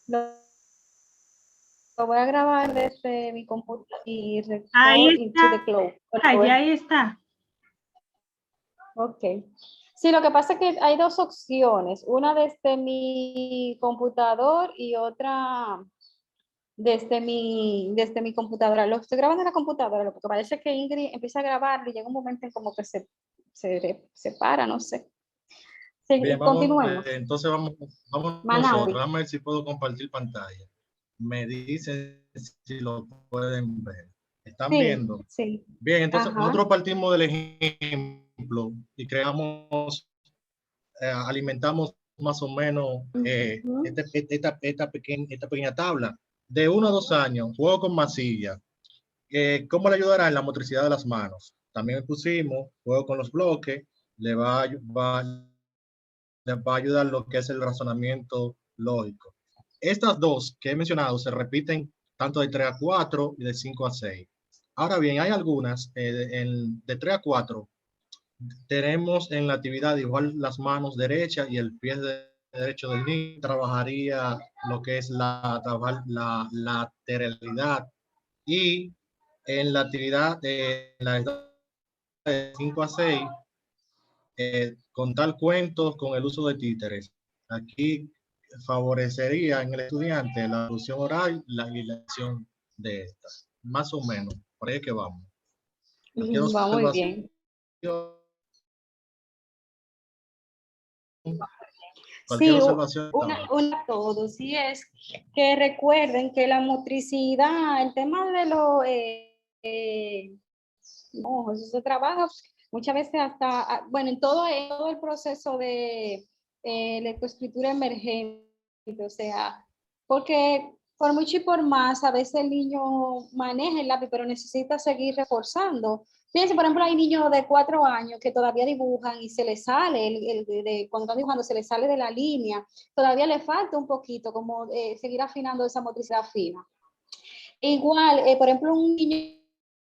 Lo voy a grabar desde mi computadora y Ahí record into the cloud. ya ahí está. Ok. Sí, lo que pasa es que hay dos opciones, una desde mi computador y otra desde mi computadora. Lo estoy grabando en la computadora, porque parece que Ingrid empieza a grabarlo y llega un momento en como que se para, no sé. Sí, Bien, continuemos. entonces vamos nosotros. Vamos a ver si puedo compartir pantalla. Me dicen si lo pueden ver. ¿Están viendo? Sí. Bien, entonces Ajá. nosotros partimos del ejemplo y creamos, alimentamos más o menos esta pequeña tabla. De 1 a 2 años, juego con masilla. ¿Cómo le ayudará en la motricidad de las manos? También pusimos juego con los bloques, le va a ayudar lo que es el razonamiento lógico. Estas dos que he mencionado se repiten tanto de 3 a 4 y de 5 a 6. Ahora bien, hay algunas de 3 a 4. Tenemos en la actividad igual las manos derechas y el pie derecho del niño. Trabajaría lo que es la lateralidad. Y en la actividad de 5 a 6, contar cuentos con el uso de títeres. Aquí favorecería en el estudiante la producción oral y la acción de estas. Más o menos, por ahí es que vamos. Va muy bien. Sí, observación. una todo, sí es que recuerden que la motricidad, el tema de los eso se trabaja muchas veces hasta, bueno, en todo el proceso de lectoescritura emergente, o sea, porque por mucho y por más, a veces el niño maneja el lápiz, pero necesita seguir reforzando. Fíjense, por ejemplo, hay niños de 4 años que todavía dibujan y se les sale, cuando están dibujando, se les sale de la línea. Todavía le falta un poquito, como seguir afinando esa motricidad fina. Igual, por ejemplo, un niño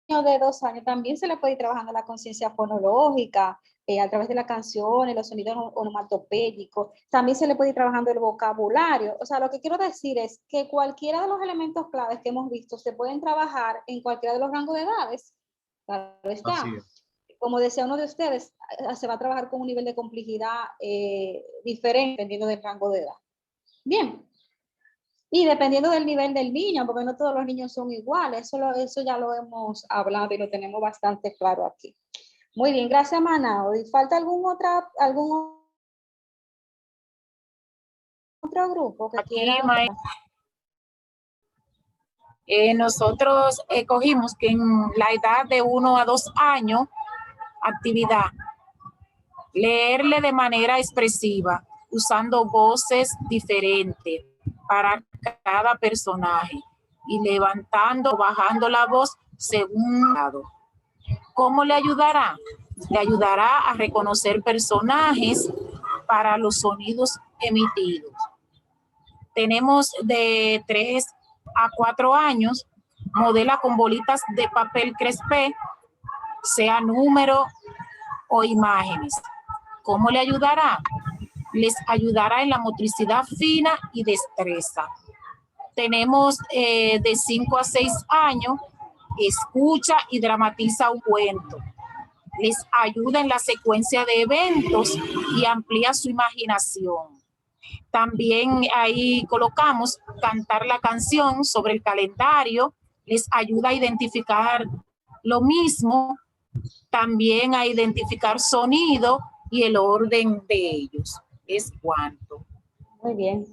de 2 años también se le puede ir trabajando la conciencia fonológica a través de las canciones, los sonidos onomatopédicos. También se le puede ir trabajando el vocabulario. O sea, lo que quiero decir es que cualquiera de los elementos claves que hemos visto se pueden trabajar en cualquiera de los rangos de edades. Claro está. Como decía uno de ustedes, se va a trabajar con un nivel de complejidad diferente dependiendo del rango de edad. Bien. Y dependiendo del nivel del niño, porque no todos los niños son iguales, eso ya lo hemos hablado y lo tenemos bastante claro aquí. Muy bien, gracias Manao. ¿Y falta algún otro grupo que quiera? Nosotros cogimos que en la edad de 1 a 2 años, actividad, leerle de manera expresiva, usando voces diferentes para cada personaje y levantando o bajando la voz según lado. ¿Cómo le ayudará? Le ayudará a reconocer personajes para los sonidos emitidos. Tenemos de 3 a 4 años, modela con bolitas de papel crespé, sea número o imágenes. ¿Cómo le ayudará? Les ayudará en la motricidad fina y destreza. Tenemos de 5 a 6 años, escucha y dramatiza un cuento. Les ayuda en la secuencia de eventos y amplía su imaginación. También ahí colocamos cantar la canción sobre el calendario, les ayuda a identificar lo mismo, también a identificar sonido y el orden de ellos. Es cuanto. Muy bien.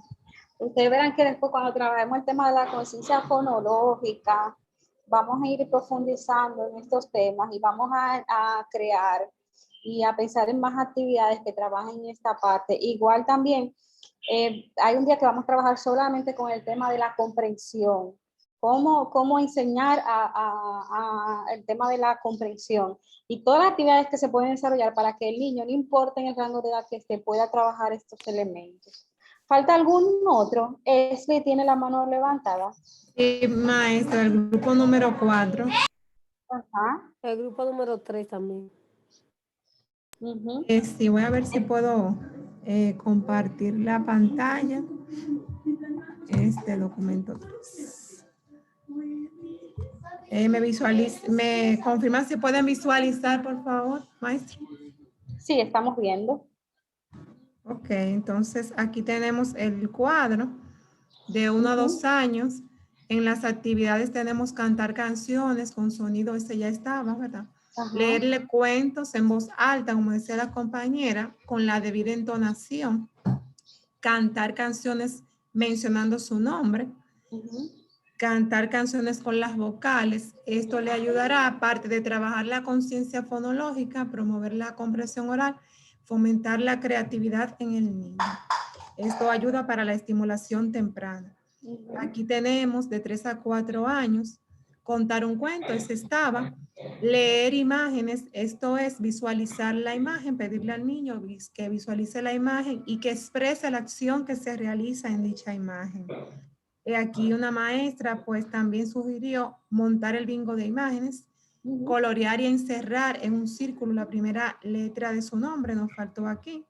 Ustedes verán que después cuando trabajemos el tema de la conciencia fonológica, vamos a ir profundizando en estos temas y vamos a crear y a pensar en más actividades que trabajen en esta parte. Igual también hay un día que vamos a trabajar solamente con el tema de la comprensión. Cómo enseñar el tema de la comprensión y todas las actividades que se pueden desarrollar para que el niño, no importa en el rango de edad que esté, pueda trabajar estos elementos. ¿Falta algún otro? Esli tiene la mano levantada. Sí, maestra, el grupo número 4. Ajá. El grupo número 3 también. Sí, voy a ver si puedo compartir la pantalla. este documento 3. ¿Me confirman si pueden visualizar, por favor, maestro? Sí, estamos viendo. Ok, entonces aquí tenemos el cuadro de 1 a 2 años. En las actividades tenemos cantar canciones con sonido, ese ya estaba, ¿verdad? Ajá. Leerle cuentos en voz alta, como decía la compañera, con la debida entonación. Cantar canciones mencionando su nombre. Cantar canciones con las vocales. Esto le ayudará, aparte de trabajar la conciencia fonológica, promover la comprensión oral, fomentar la creatividad en el niño. Esto ayuda para la estimulación temprana. Aquí tenemos de 3 a 4 años, contar un cuento, ese estaba. Leer imágenes, esto es visualizar la imagen, pedirle al niño que visualice la imagen y que exprese la acción que se realiza en dicha imagen. Aquí una maestra pues también sugirió montar el bingo de imágenes, colorear y encerrar en un círculo la primera letra de su nombre, nos faltó aquí.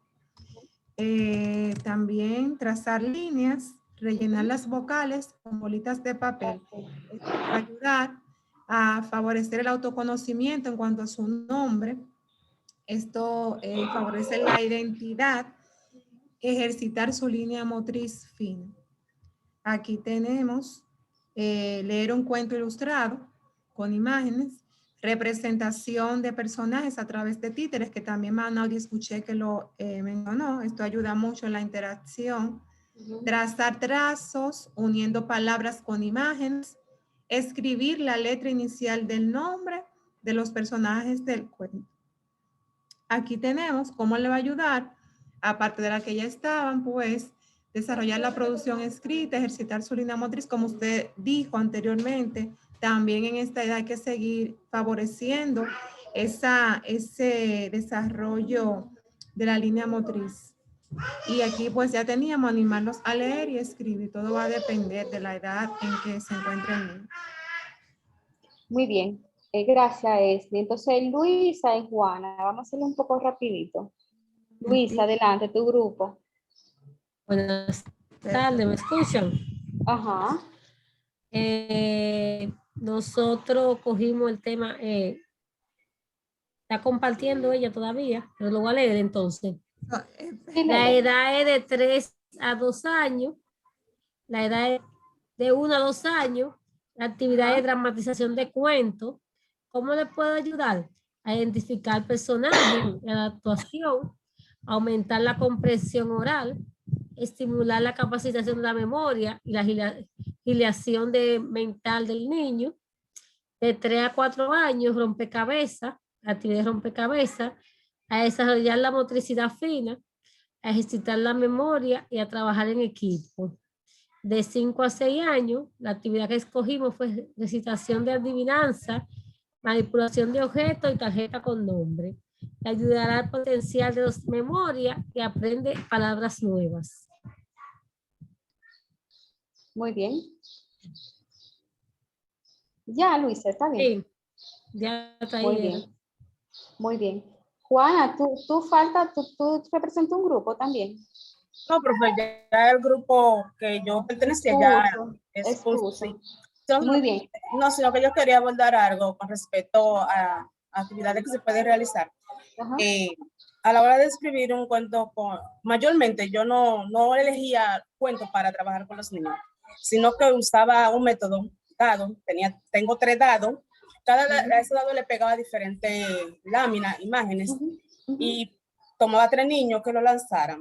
También trazar líneas, rellenar las vocales con bolitas de papel. Esto va a ayudar a favorecer el autoconocimiento en cuanto a su nombre. Esto favorece la identidad, ejercitar su línea motriz fina. Aquí tenemos leer un cuento ilustrado con imágenes, representación de personajes a través de títeres, que también Manaudi escuché que lo mencionó. Esto ayuda mucho en la interacción. Trazar trazos uniendo palabras con imágenes, escribir la letra inicial del nombre de los personajes del cuento. Aquí tenemos cómo le va a ayudar, aparte de la que ya estaban, pues, desarrollar la producción escrita, ejercitar su línea motriz, como usted dijo anteriormente. También en esta edad hay que seguir favoreciendo ese desarrollo de la línea motriz. Y aquí pues ya teníamos animarlos a leer y escribir. Todo va a depender de la edad en que se encuentre el niño. Muy bien. Gracias, Esli. Entonces, Luisa y Juana, vamos a hacerlo un poco rapidito. Luisa, adelante, tu grupo. Buenas tardes, ¿me escuchan? Ajá. Nosotros cogimos el tema, está compartiendo ella todavía, pero lo voy a leer entonces. Sí, La edad es de 3 a 2 años, la edad es de 1 a 2 años, la actividad de dramatización de cuentos. ¿Cómo le puedo ayudar? A identificar personajes, la actuación, aumentar la comprensión oral, estimular la capacitación de la memoria y la agiliación mental del niño. De 3 a 4 años, rompecabezas, actividad de rompecabezas, a desarrollar la motricidad fina, a ejercitar la memoria y a trabajar en equipo. De 5 a 6 años, la actividad que escogimos fue recitación de adivinanza, manipulación de objetos y tarjeta con nombre. Le ayudará al potencial de los memoria y aprende palabras nuevas. Muy bien. Ya, Luisa, está bien. Sí, ya está ahí. Muy bien. Muy bien. Juana, tú representas un grupo también. No, profe, ya el grupo que yo pertenecía ya expuso, sí. Entonces, muy bien. No, sino que yo quería abordar algo con respecto a actividades que se pueden realizar. A la hora de escribir un cuento, mayormente yo no elegía cuentos para trabajar con los niños, sino que usaba un método dado. Tengo 3 dados. A ese dado le pegaba diferentes láminas, imágenes, y tomaba 3 niños que lo lanzaran,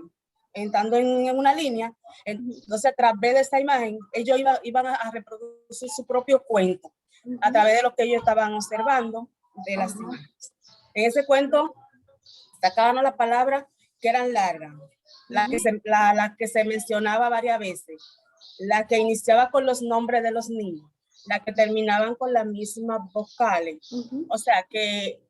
entrando en una línea. Entonces, a través de esta imagen, ellos iban a reproducir su propio cuento, a través de lo que ellos estaban observando de las imágenes. En ese cuento, sacaban las palabras que eran largas, la que se mencionaba varias veces, la que iniciaba con los nombres de los niños, la que terminaban con las mismas vocales. O sea que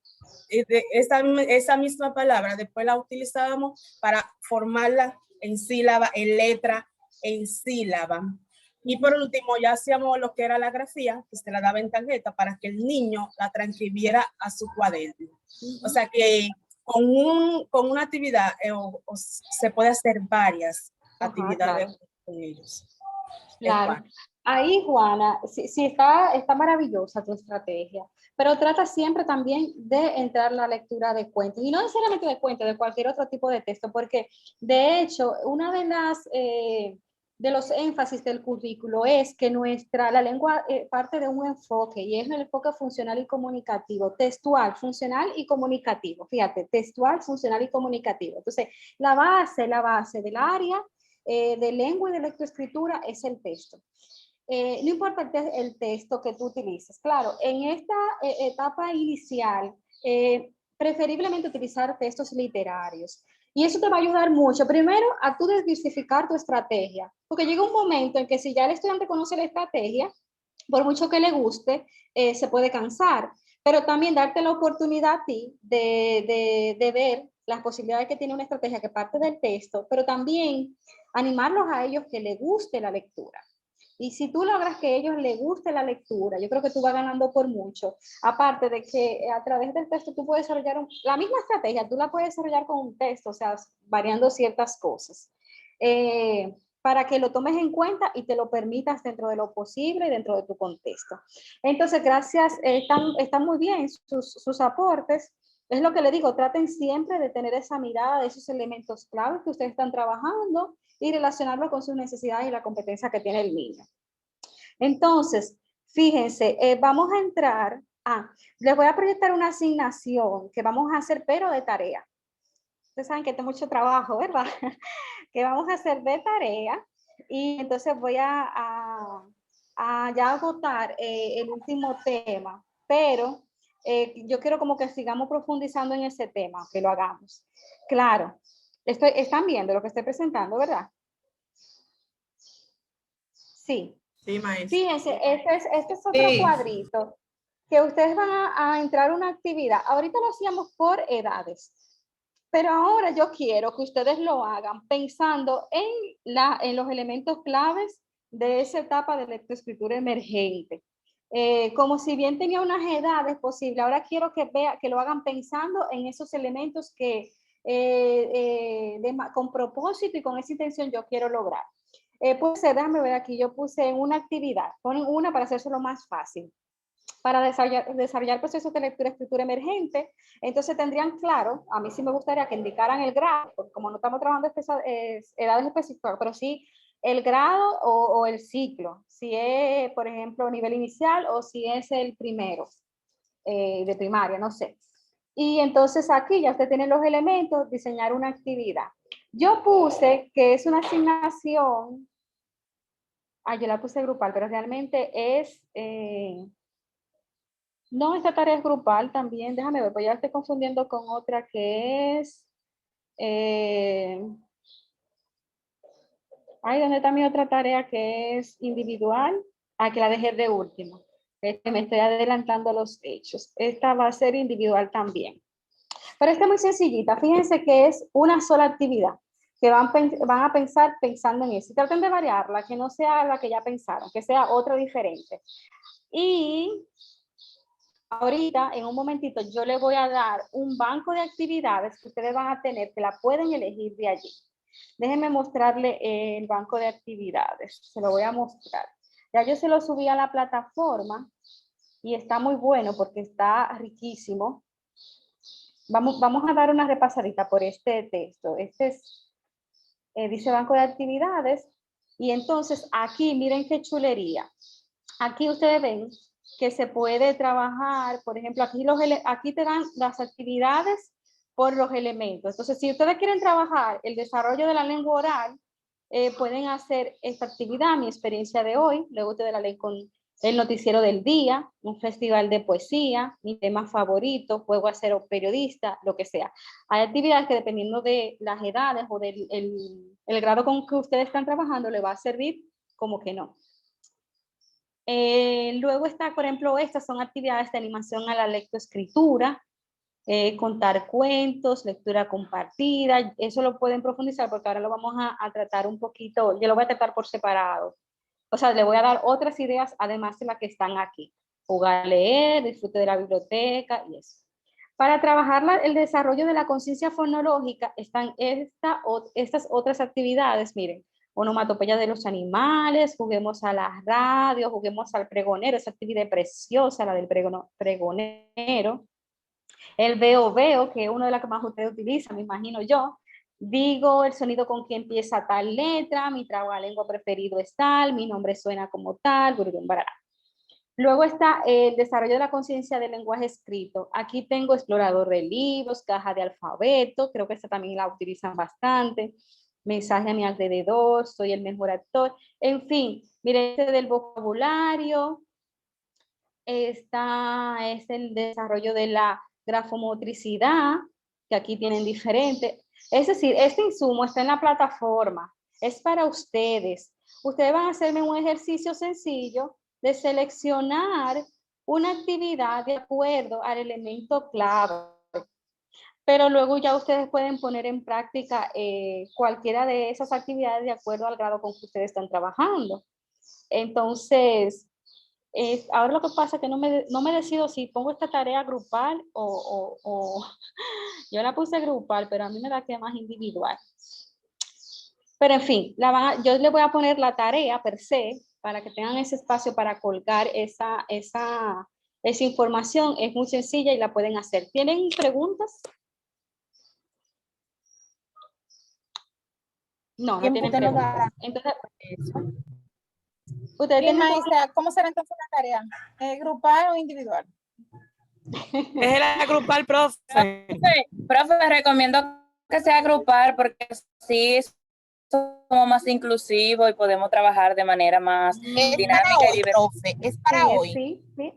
esa misma palabra después la utilizábamos para formarla en sílaba, en letra, en sílaba. Y por último ya hacíamos lo que era la grafía, que se la daba en tarjeta para que el niño la transcribiera a su cuaderno. O sea que con una actividad se puede hacer varias actividades con ellos. Claro. Ahí, Juana, sí está maravillosa tu estrategia, pero trata siempre también de entrar la lectura de cuentos, y no necesariamente de cuentos, de cualquier otro tipo de texto, porque de hecho, una de de los énfasis del currículo es que la lengua parte de un enfoque, y es el enfoque funcional y comunicativo, textual, funcional y comunicativo. Fíjate, textual, funcional y comunicativo. Entonces, la base del área de lengua y de lectoescritura es el texto. No importa el texto que tú utilices. Claro, en esta etapa inicial, preferiblemente utilizar textos literarios. Y eso te va a ayudar mucho, primero, a tú diversificar tu estrategia. Porque llega un momento en que si ya el estudiante conoce la estrategia, por mucho que le guste, se puede cansar. Pero también darte la oportunidad a ti de ver las posibilidades que tiene una estrategia que parte del texto, pero también animarlos a ellos que les guste la lectura. Y si tú logras que a ellos les guste la lectura, yo creo que tú vas ganando por mucho. Aparte de que a través del texto tú puedes desarrollar la misma estrategia, tú la puedes desarrollar con un texto, o sea, variando ciertas cosas. Para que lo tomes en cuenta y te lo permitas dentro de lo posible y dentro de tu contexto. Entonces, gracias, están muy bien sus aportes. Es lo que le digo, traten siempre de tener esa mirada de esos elementos claves que ustedes están trabajando y relacionarlo con sus necesidades y la competencia que tiene el niño. Entonces, fíjense, vamos a entrar, les voy a proyectar una asignación que vamos a hacer, pero de tarea. Ustedes saben que tengo mucho trabajo, ¿verdad? Que vamos a hacer de tarea, y entonces voy a ya agotar el último tema, pero yo quiero como que sigamos profundizando en ese tema, que lo hagamos. Claro, están viendo lo que estoy presentando, ¿verdad? Sí. Sí, maestra. Fíjense, este es otro cuadrito, que ustedes van a entrar a una actividad. Ahorita lo hacíamos por edades, pero ahora yo quiero que ustedes lo hagan pensando en los elementos claves de esa etapa de lectoescritura emergente. Como si bien tenía unas edades posibles, ahora quiero que lo hagan pensando en esos elementos que con propósito y con esa intención yo quiero lograr. Pues déjame ver aquí, yo puse en una actividad, ponen una para hacérselo más fácil. Para desarrollar procesos de lectura y escritura emergente, entonces tendrían claro, a mí sí me gustaría que indicaran el grado, porque como no estamos trabajando edades específicas, pero sí el grado o el ciclo, si es, por ejemplo, nivel inicial o si es el primero de primaria, no sé. Y entonces aquí ya usted tiene los elementos, diseñar una actividad. Yo puse que es una asignación, yo la puse grupal, pero realmente es... no, esta tarea es grupal también. Déjame ver, pues ya estoy confundiendo con otra que es... ¿dónde está mi otra tarea que es individual? Que la dejé de último. Me estoy adelantando los hechos. Esta va a ser individual también. Pero esta es muy sencillita. Fíjense que es una sola actividad que van a pensar pensando en eso. Traten de variarla, que no sea la que ya pensaron, que sea otra diferente. Y ahorita, en un momentito, yo les voy a dar un banco de actividades que ustedes van a tener, que la pueden elegir de allí. Déjenme mostrarle el banco de actividades. Se lo voy a mostrar. Ya yo se lo subí a la plataforma y está muy bueno porque está riquísimo. Vamos a dar una repasadita por este texto. Este es, dice banco de actividades. Y entonces aquí, miren qué chulería. Aquí ustedes ven que se puede trabajar, por ejemplo, aquí te dan las actividades por los elementos. Entonces, si ustedes quieren trabajar el desarrollo de la lengua oral, pueden hacer esta actividad, mi experiencia de hoy, luego ustedes la leen con el noticiero del día, un festival de poesía, mi tema favorito, juego a ser periodista, lo que sea. Hay actividades que dependiendo de las edades o del el grado con que ustedes están trabajando, le va a servir como que no. Luego está, por ejemplo, estas son actividades de animación a la lectoescritura, contar cuentos, lectura compartida, eso lo pueden profundizar porque ahora lo vamos a tratar un poquito, yo lo voy a tratar por separado. O sea, le voy a dar otras ideas además de las que están aquí. Jugar a leer, disfrute de la biblioteca y eso. Para trabajar el desarrollo de la conciencia fonológica están estas otras actividades, miren. onomatopeya de los animales, juguemos a la radio, juguemos al pregonero, esa actividad preciosa, la del pregonero. El veo, que es una de las que más ustedes utilizan, me imagino yo. Digo el sonido con que empieza tal letra, mi trabalengua preferido es tal, mi nombre suena como tal, barará. Luego está el desarrollo de la conciencia del lenguaje escrito. Aquí tengo explorador de libros, caja de alfabeto, creo que esta también la utilizan bastante. Mensaje a mi alrededor, soy el mejor actor. En fin, miren, este del vocabulario. Esta es el desarrollo de la grafomotricidad, que aquí tienen diferentes. Es decir, este insumo está en la plataforma, es para ustedes. Ustedes van a hacerme un ejercicio sencillo de seleccionar una actividad de acuerdo al elemento clave. Pero luego ya ustedes pueden poner en práctica cualquiera de esas actividades de acuerdo al grado con que ustedes están trabajando. Entonces, ahora lo que pasa es que no me decido si pongo esta tarea grupal o yo la puse grupal, pero a mí me da que más individual. Pero en fin, yo le voy a poner la tarea per se para que tengan ese espacio para colgar esa información. Es muy sencilla y la pueden hacer. ¿Tienen preguntas? No tienen preguntas. Entonces, ¿ustedes tienen maestra, ¿cómo será entonces la tarea? ¿Grupal o individual? Es la grupal, profe. Profe, recomiendo que sea grupal porque sí somos más inclusivos y podemos trabajar de manera más dinámica y divertida. Es para hoy. Sí.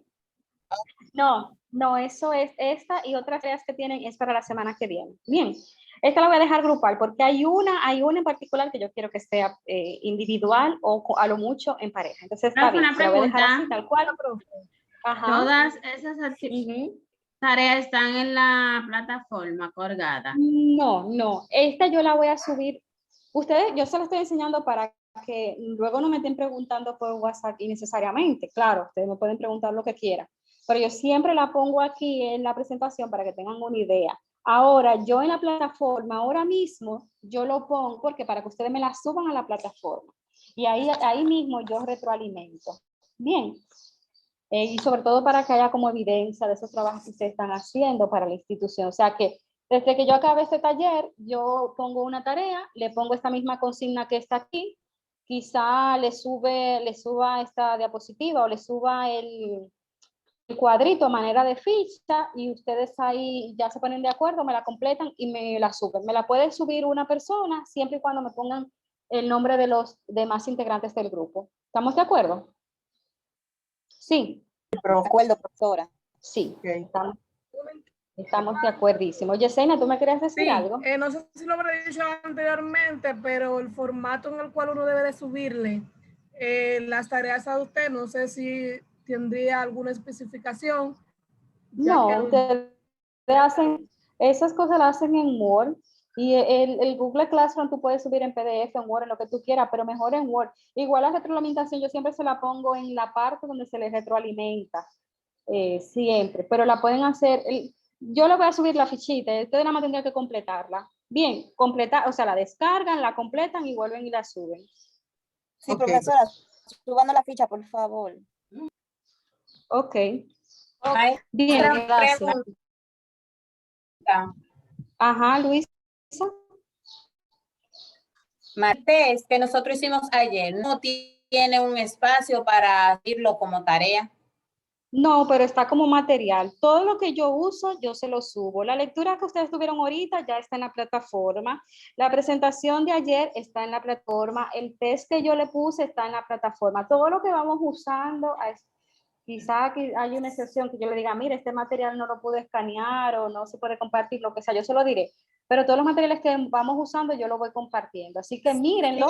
No, eso es esta y otras tareas que tienen es para la semana que viene. Bien, esta la voy a dejar grupal porque hay una en particular que yo quiero que sea individual o a lo mucho en pareja. Entonces está bien, una pregunta. la voy a dejar así, tal cual. Ajá. Todas esas tareas están en la plataforma colgada. No, esta yo la voy a subir. Ustedes, yo se lo estoy enseñando para que luego no me estén preguntando por WhatsApp innecesariamente. Claro, ustedes me pueden preguntar lo que quieran, pero yo siempre la pongo aquí en la presentación para que tengan una idea. Ahora, yo en la plataforma, ahora mismo, yo lo pongo porque para que ustedes me la suban a la plataforma. Y ahí mismo yo retroalimento. Bien. Y sobre todo para que haya como evidencia de esos trabajos que ustedes están haciendo para la institución. O sea que desde que yo acabe este taller, yo pongo una tarea, le pongo esta misma consigna que está aquí, quizá le suba esta diapositiva o le suba el cuadrito a manera de ficha y ustedes ahí ya se ponen de acuerdo, me la completan y me la suben. Me la puede subir una persona siempre y cuando me pongan el nombre de los demás integrantes del grupo. ¿Estamos de acuerdo? Sí. De acuerdo, profesora. Sí, okay. Estamos de acuerdísimo. Yesenia, ¿tú me querías decir algo? No sé si lo habré dicho anteriormente, pero el formato en el cual uno debe de subirle las tareas a usted, no sé si tendría alguna especificación. No, ustedes hacen, esas cosas las hacen en Word. Y el Google Classroom tú puedes subir en PDF, en Word, en lo que tú quieras, pero mejor en Word. Igual la retroalimentación yo siempre se la pongo en la parte donde se les retroalimenta, siempre, pero la pueden hacer, yo le voy a subir la fichita, ustedes nada más tendrían que completarla. Bien, o sea, la descargan, la completan y vuelven y la suben. Sí, okay. Profesora, subando la ficha, por favor. Ok. Bien, gracias. Ajá, Luis. Martes, que nosotros hicimos ayer, ¿no tiene un espacio para hacerlo como tarea? No, pero está como material. Todo lo que yo uso, yo se lo subo. La lectura que ustedes tuvieron ahorita ya está en la plataforma. La presentación de ayer está en la plataforma. El test que yo le puse está en la plataforma. Todo lo que vamos usando, quizá aquí hay una excepción que yo le diga, mire, este material no lo pude escanear o no se puede compartir, lo que sea, yo se lo diré. Pero todos los materiales que vamos usando yo lo voy compartiendo. Así que mírenlo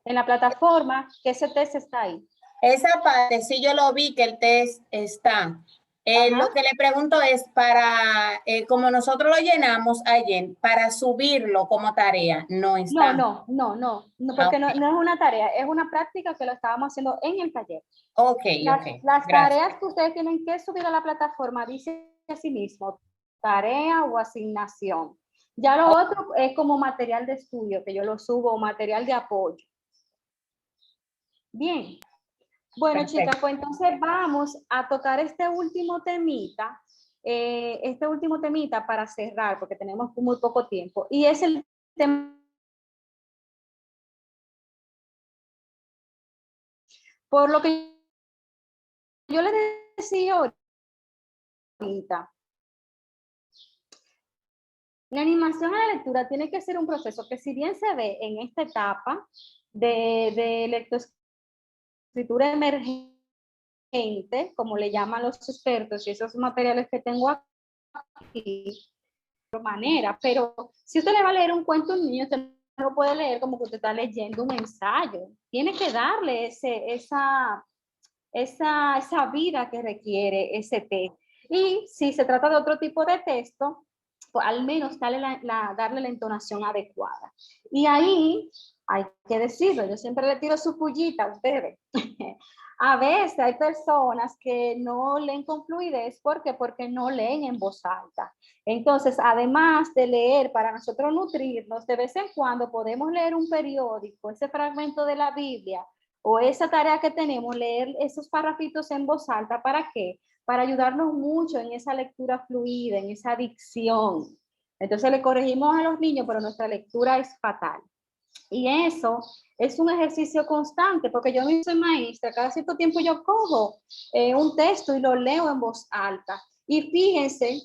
en la plataforma, que ese test está ahí. Esa parte, sí yo lo vi que el test está. Lo que le pregunto es para, como nosotros lo llenamos ayer, para subirlo como tarea, no está. No, porque no es una tarea, es una práctica que lo estábamos haciendo en el taller. Las tareas que ustedes tienen que subir a la plataforma, dice así mismo, tarea o asignación. Ya lo otro es como material de estudio, que yo lo subo, o material de apoyo. Bien. Bueno, Perfecto. chicas, pues entonces vamos a tocar este último temita para cerrar, porque tenemos muy poco tiempo, y es el tema. Por lo que yo les decía ahorita, la animación a la lectura tiene que ser un proceso que, si bien se ve en esta etapa de lectoescritura emergente, como le llaman los expertos, y esos materiales que tengo aquí, de manera, pero si usted le va a leer un cuento a un niño, usted no lo puede leer como que usted está leyendo un ensayo. Tiene que darle esa vida que requiere ese texto. Y si se trata de otro tipo de texto, pues al menos darle la entonación adecuada. Y ahí hay que decirlo, yo siempre le tiro su pullita a ustedes. A veces hay personas que no leen con fluidez. ¿Por qué? Porque no leen en voz alta. Entonces, además de leer para nosotros nutrirnos, de vez en cuando podemos leer un periódico, ese fragmento de la Biblia, o esa tarea que tenemos, leer esos párrafitos en voz alta. ¿Para qué? Para ayudarnos mucho en esa lectura fluida, en esa dicción. Entonces le corregimos a los niños, pero nuestra lectura es fatal. Y eso es un ejercicio constante, porque yo no soy maestra, cada cierto tiempo yo cojo un texto y lo leo en voz alta. Y fíjense,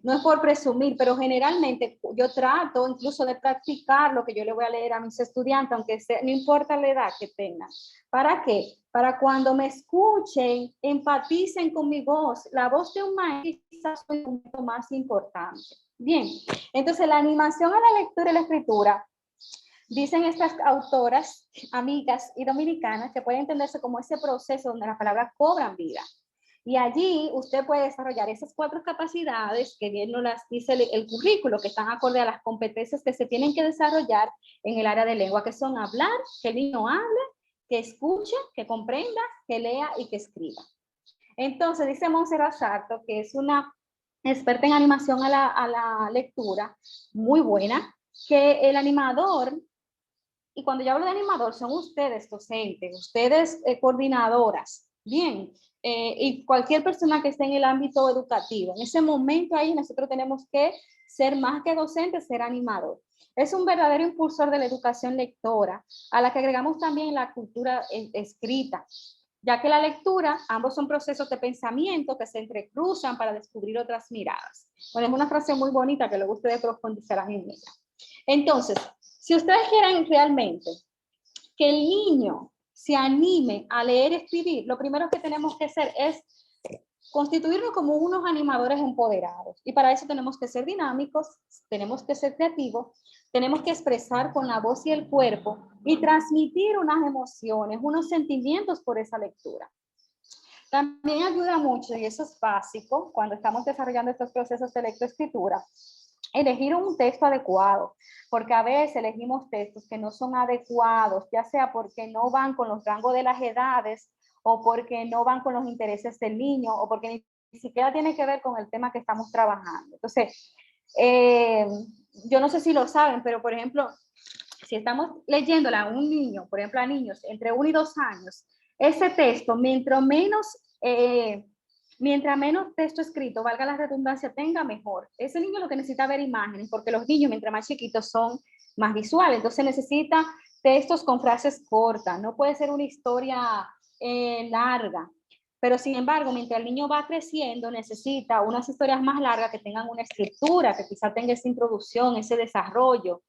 no es por presumir, pero generalmente yo trato incluso de practicar lo que yo le voy a leer a mis estudiantes, aunque sea, no importa la edad que tengan. ¿Para qué? Para cuando me escuchen, empaticen con mi voz. La voz de un maestro es un punto más importante. Bien, entonces la animación a la lectura y la escritura, dicen estas autoras, amigas y dominicanas, que puede entenderse como ese proceso donde las palabras cobran vida. Y allí usted puede desarrollar esas 4 capacidades que bien nos las dice el currículo, que están acorde a las competencias que se tienen que desarrollar en el área de lengua, que son hablar, que el niño hable, que escuche, que comprenda, que lea y que escriba. Entonces dice Montserrat Sarto, que es una experta en animación a la lectura, muy buena, que el animador, y cuando yo hablo de animador, son ustedes docentes, ustedes coordinadoras, bien, y cualquier persona que esté en el ámbito educativo. En ese momento ahí nosotros tenemos que ser más que docentes, ser animador. Es un verdadero impulsor de la educación lectora, a la que agregamos también la cultura escrita, ya que la lectura, ambos son procesos de pensamiento que se entrecruzan para descubrir otras miradas. Bueno, es una frase muy bonita que luego ustedes profundizarán en ella. Entonces, si ustedes quieren realmente que el niño se anime a leer y escribir, lo primero que tenemos que hacer es constituirnos como unos animadores empoderados. Y para eso tenemos que ser dinámicos, tenemos que ser creativos, tenemos que expresar con la voz y el cuerpo y transmitir unas emociones, unos sentimientos por esa lectura. También ayuda mucho, y eso es básico, cuando estamos desarrollando estos procesos de lectoescritura, elegir un texto adecuado, porque a veces elegimos textos que no son adecuados, ya sea porque no van con los rangos de las edades, o porque no van con los intereses del niño, o porque ni siquiera tiene que ver con el tema que estamos trabajando. Entonces, yo no sé si lo saben, pero por ejemplo, si estamos leyéndola a un niño, por ejemplo a niños entre 1 y 2 años, ese texto, mientras menos texto escrito, valga la redundancia, tenga mejor. Ese niño lo que necesita ver imágenes, porque los niños mientras más chiquitos son más visuales, entonces necesita textos con frases cortas, no puede ser una historia larga. Pero sin embargo, mientras el niño va creciendo, necesita unas historias más largas que tengan una estructura, que quizá tenga esa introducción, ese desarrollo.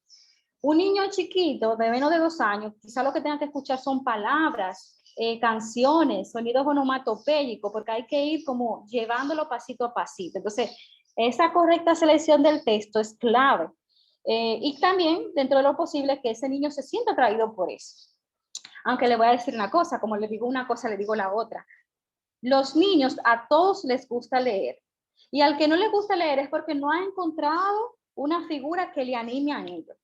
Un niño chiquito de menos de 2 años, quizá lo que tenga que escuchar son palabras, canciones, sonidos onomatopéyicos, porque hay que ir como llevándolo pasito a pasito. Entonces, esa correcta selección del texto es clave. Y también, dentro de lo posible, que ese niño se sienta atraído por eso. Aunque le voy a decir una cosa, como le digo una cosa, le digo la otra. Los niños, a todos les gusta leer. Y al que no le gusta leer es porque no ha encontrado una figura que le anime a ello.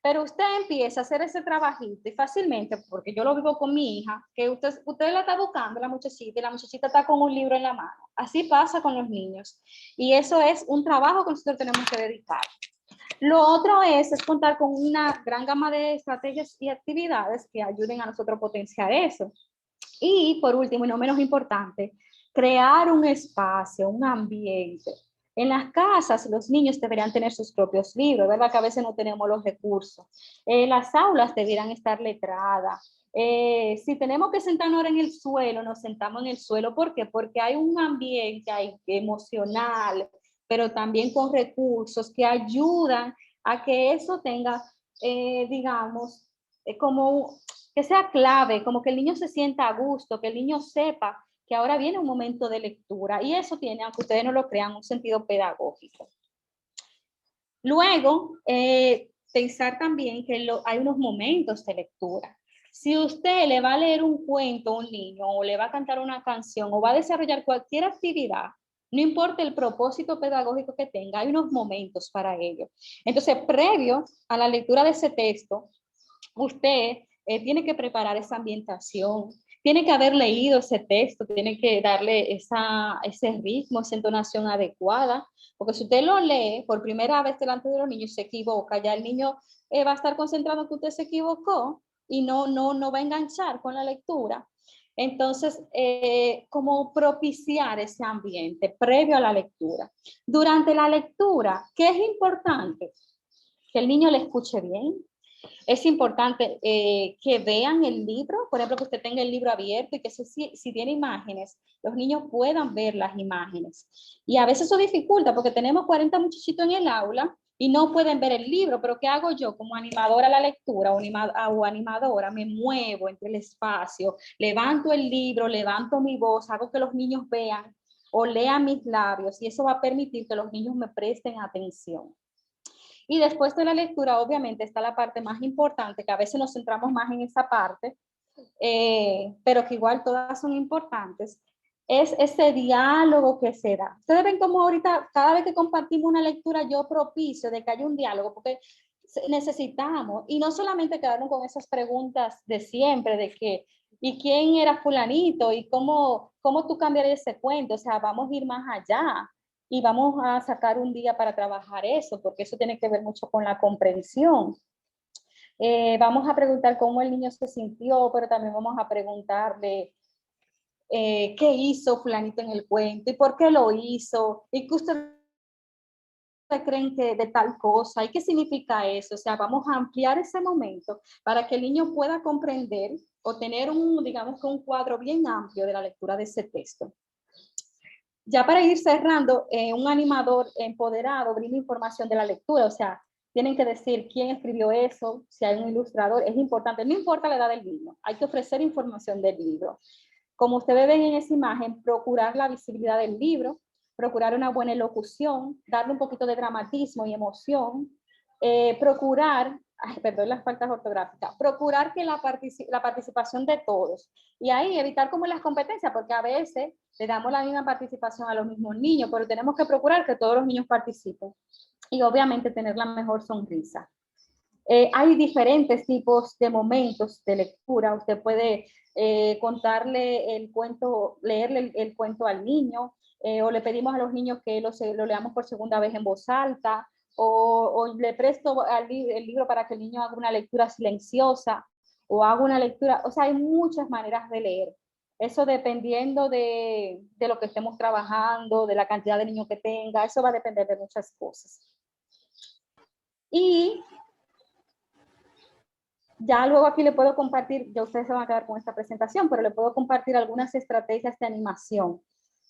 Pero usted empieza a hacer ese trabajito y fácilmente, porque yo lo vivo con mi hija, que usted la está buscando, la muchachita, y la muchachita está con un libro en la mano. Así pasa con los niños. Y eso es un trabajo que nosotros tenemos que dedicar. Lo otro es contar con una gran gama de estrategias y actividades que ayuden a nosotros a potenciar eso. Y por último, y no menos importante, crear un espacio, un ambiente. En las casas, los niños deberían tener sus propios libros, ¿verdad? Que a veces no tenemos los recursos. Las aulas debieran estar letradas. Si tenemos que sentarnos ahora en el suelo, nos sentamos en el suelo. ¿Por qué? Porque hay un ambiente ahí emocional, pero también con recursos que ayudan a que eso tenga, digamos, como que sea clave, como que el niño se sienta a gusto, que el niño sepa que ahora viene un momento de lectura, y eso tiene, aunque ustedes no lo crean, un sentido pedagógico. Luego, pensar también que hay unos momentos de lectura. Si usted le va a leer un cuento a un niño, o le va a cantar una canción, o va a desarrollar cualquier actividad, no importa el propósito pedagógico que tenga, hay unos momentos para ello. Entonces, previo a la lectura de ese texto, usted tiene que preparar esa ambientación, tiene que haber leído ese texto, tiene que darle ese ritmo, esa entonación adecuada, porque si usted lo lee por primera vez delante de los niños, se equivoca, ya el niño va a estar concentrado en que usted se equivocó y no va a enganchar con la lectura. Entonces, como propiciar ese ambiente previo a la lectura. Durante la lectura, ¿qué es importante? Que el niño le escuche bien. Es importante que vean el libro, por ejemplo, que usted tenga el libro abierto y que si tiene imágenes, los niños puedan ver las imágenes. Y a veces eso dificulta porque tenemos 40 muchachitos en el aula y no pueden ver el libro, pero ¿qué hago yo como animadora a la lectura o animadora? Me muevo entre el espacio, levanto el libro, levanto mi voz, hago que los niños vean o lean mis labios, y eso va a permitir que los niños me presten atención. Y después de la lectura, obviamente, está la parte más importante, que a veces nos centramos más en esa parte, pero que igual todas son importantes, es ese diálogo que se da. Ustedes ven como ahorita, cada vez que compartimos una lectura, yo propicio de que haya un diálogo, porque necesitamos, y no solamente quedarnos con esas preguntas de siempre, de que, ¿y quién era fulanito? ¿Y cómo tú cambiarías ese cuento? O sea, vamos a ir más allá. Y vamos a sacar un día para trabajar eso, porque eso tiene que ver mucho con la comprensión. Vamos a preguntar cómo el niño se sintió, pero también vamos a preguntarle qué hizo fulanito en el cuento y por qué lo hizo y qué ustedes creen que de tal cosa y qué significa eso. O sea, vamos a ampliar ese momento para que el niño pueda comprender o tener digamos que un cuadro bien amplio de la lectura de ese texto. Ya para ir cerrando, un animador empoderado brinda información de la lectura, o sea, tienen que decir quién escribió eso, si hay un ilustrador, es importante, no importa la edad del niño, hay que ofrecer información del libro. Como ustedes ven en esa imagen, procurar la visibilidad del libro, procurar una buena elocución, darle un poquito de dramatismo y emoción, procurar, perdón las faltas ortográficas, procurar que la participación de todos, y ahí evitar como las competencias, porque a veces le damos la misma participación a los mismos niños, pero tenemos que procurar que todos los niños participen, y obviamente tener la mejor sonrisa. Hay diferentes tipos de momentos de lectura. Usted puede contarle el cuento, leerle el cuento al niño, o le pedimos a los niños que lo leamos por segunda vez en voz alta, o le presto el libro para que el niño haga una lectura silenciosa, o haga una lectura, o sea, hay muchas maneras de leer. Eso dependiendo de lo que estemos trabajando, de la cantidad de niños que tenga, eso va a depender de muchas cosas. Y ya luego aquí le puedo compartir, ya ustedes se van a quedar con esta presentación, pero le puedo compartir algunas estrategias de animación.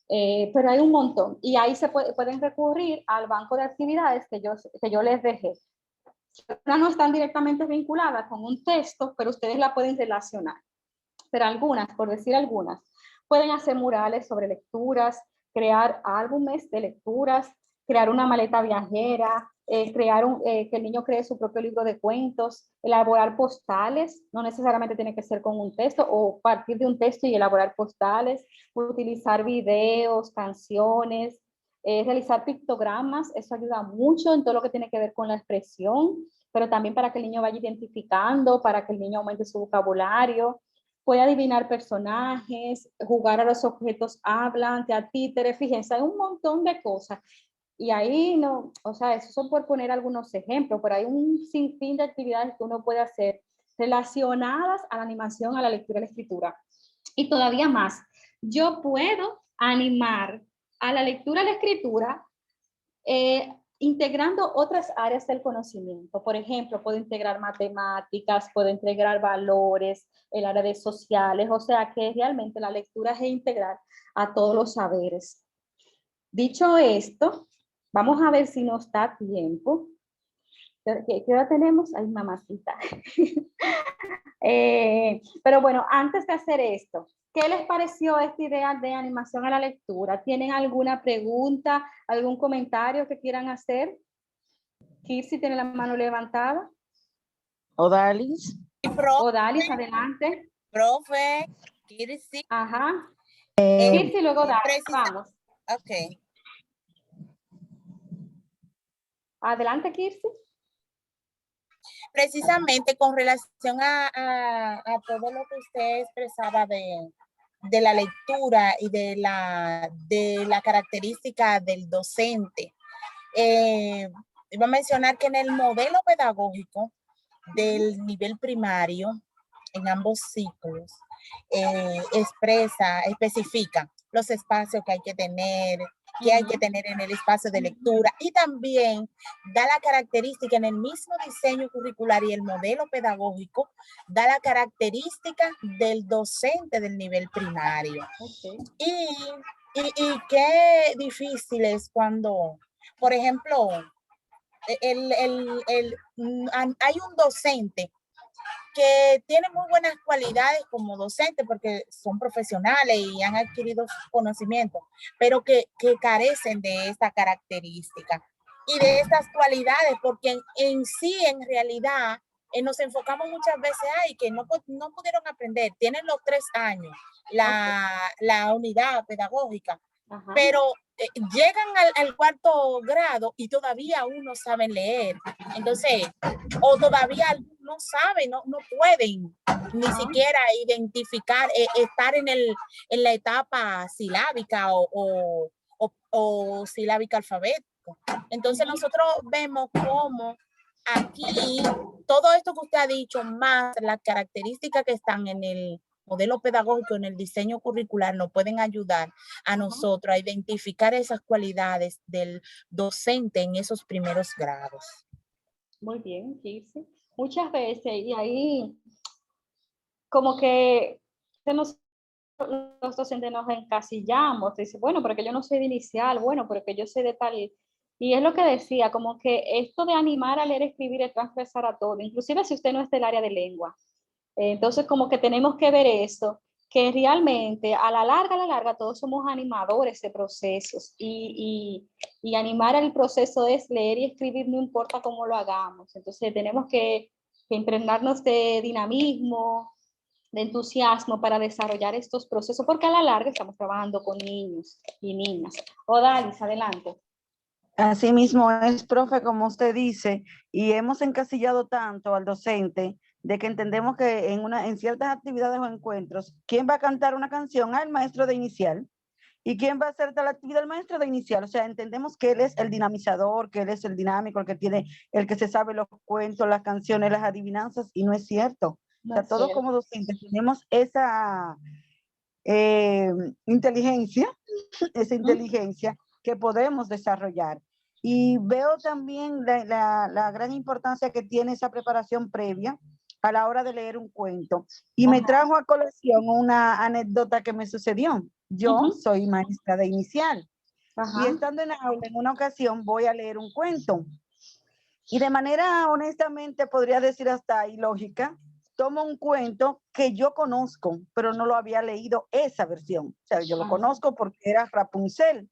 Pero hay un montón, y ahí se pueden recurrir al banco de actividades que yo les dejé. No están directamente vinculadas con un texto, pero ustedes la pueden relacionar. Pero algunas, por decir algunas, pueden hacer murales sobre lecturas, crear álbumes de lecturas, crear una maleta viajera, que el niño cree su propio libro de cuentos, elaborar postales, no necesariamente tiene que ser con un texto, o partir de un texto y elaborar postales, utilizar videos, canciones, realizar pictogramas. Eso ayuda mucho en todo lo que tiene que ver con la expresión, pero también para que el niño vaya identificando, para que el niño aumente su vocabulario. Puede adivinar personajes, jugar a los objetos hablantes, a títeres, fíjense, hay un montón de cosas. Y ahí no, o sea, eso son por poner algunos ejemplos, pero hay un sinfín de actividades que uno puede hacer relacionadas a la animación, a la lectura y la escritura. Y todavía más, yo puedo animar a la lectura y la escritura integrando otras áreas del conocimiento. Por ejemplo, puedo integrar matemáticas, puedo integrar valores, el área de sociales, o sea que realmente la lectura es integrar a todos los saberes. Dicho esto, vamos a ver si nos da tiempo. ¿Qué hora tenemos? Ay, mamacita. Pero bueno, antes de hacer esto, ¿qué les pareció esta idea de animación a la lectura? ¿Tienen alguna pregunta, algún comentario que quieran hacer? Kirsi tiene la mano levantada. Odalis. Odalis, adelante. Profe, Kirsi. Ajá. Kirsi, luego Odalis, vamos. Ok. Adelante, Kirsi. Precisamente con relación a todo lo que usted expresaba de la lectura y de la característica del docente, iba a mencionar que en el modelo pedagógico del nivel primario, en ambos ciclos, especifica los espacios que hay que tener, que hay que tener en el espacio de lectura, y también da la característica en el mismo diseño curricular y el modelo pedagógico, da la característica del docente del nivel primario. Okay. Y qué difícil es cuando, por ejemplo, hay un docente que tiene muy buenas cualidades como docente porque son profesionales y han adquirido conocimientos, pero que carecen de esta característica y de estas cualidades, porque en sí, en realidad, nos enfocamos muchas veces que no pudieron aprender, tienen los 3 años la unidad pedagógica, ajá, pero llegan al 4º grado y todavía aún no saben leer. Entonces, o todavía no saben, no pueden ni siquiera identificar, estar en la etapa silábica o silábica alfabético. Entonces, nosotros vemos cómo aquí todo esto que usted ha dicho, más las características que están en el modelo pedagógico, en el diseño curricular, nos pueden ayudar a nosotros a identificar esas cualidades del docente en esos primeros grados. Muy bien, Kirsi. Muchas veces, y ahí como que los docentes nos encasillamos, dice, bueno, pero que yo no sé de inicial, bueno, pero que yo sé de tal, y es lo que decía, como que esto de animar a leer, escribir es transversal a todo, inclusive si usted no es del área de lengua. Entonces, como que tenemos que ver esto, que realmente a la larga, todos somos animadores de procesos y animar el proceso es leer y escribir, no importa cómo lo hagamos. Entonces, tenemos que impregnarnos de dinamismo, de entusiasmo para desarrollar estos procesos, porque a la larga estamos trabajando con niños y niñas. Odalis, adelante. Así mismo es, profe, como usted dice, y hemos encasillado tanto al docente de que entendemos que en ciertas actividades o encuentros, ¿quién va a cantar una canción? El maestro de inicial. ¿Y quién va a hacer tal actividad? El maestro de inicial. O sea, entendemos que él es el dinamizador, que él es el dinámico, el que se sabe los cuentos, las canciones, las adivinanzas, y no es cierto. No, o sea, todos como docentes tenemos esa inteligencia que podemos desarrollar. Y veo también la gran importancia que tiene esa preparación previa a la hora de leer un cuento. Y me trajo a colación una anécdota que me sucedió. Yo soy maestra de inicial. Y estando en aula, en una ocasión voy a leer un cuento. Y de manera, honestamente, podría decir hasta ilógica, tomo un cuento que yo conozco, pero no lo había leído esa versión. O sea, yo lo conozco porque era Rapunzel.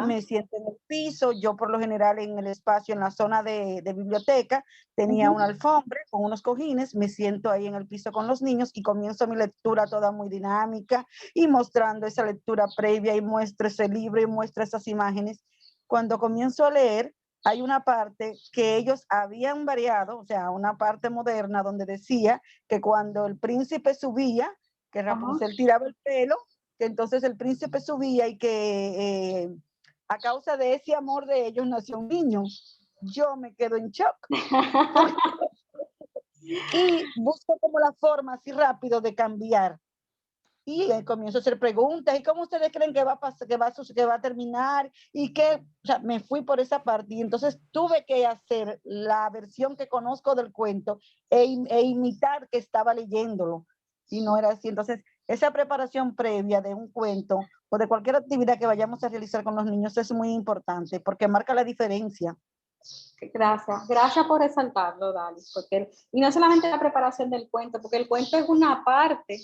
Me siento en el piso, yo por lo general en el espacio, en la zona de biblioteca, tenía una alfombra con unos cojines, me siento ahí en el piso con los niños y comienzo mi lectura toda muy dinámica y mostrando esa lectura previa y muestro ese libro y muestro esas imágenes. Cuando comienzo a leer, hay una parte que ellos habían variado, o sea, una parte moderna donde decía que cuando el príncipe subía, que Rapunzel tiraba el pelo, que entonces el príncipe subía y que a causa de ese amor de ellos nació un niño. Yo me quedo en shock. Y busco como la forma así rápido de cambiar. Y comienzo a hacer preguntas, ¿y cómo ustedes creen que va a pasar, que va a terminar? Y que, o sea, me fui por esa parte y entonces tuve que hacer la versión que conozco del cuento e imitar que estaba leyéndolo. Y no era así. Entonces, esa preparación previa de un cuento o de cualquier actividad que vayamos a realizar con los niños es muy importante porque marca la diferencia. Gracias por resaltarlo, Dalis, y no solamente la preparación del cuento, porque el cuento es una parte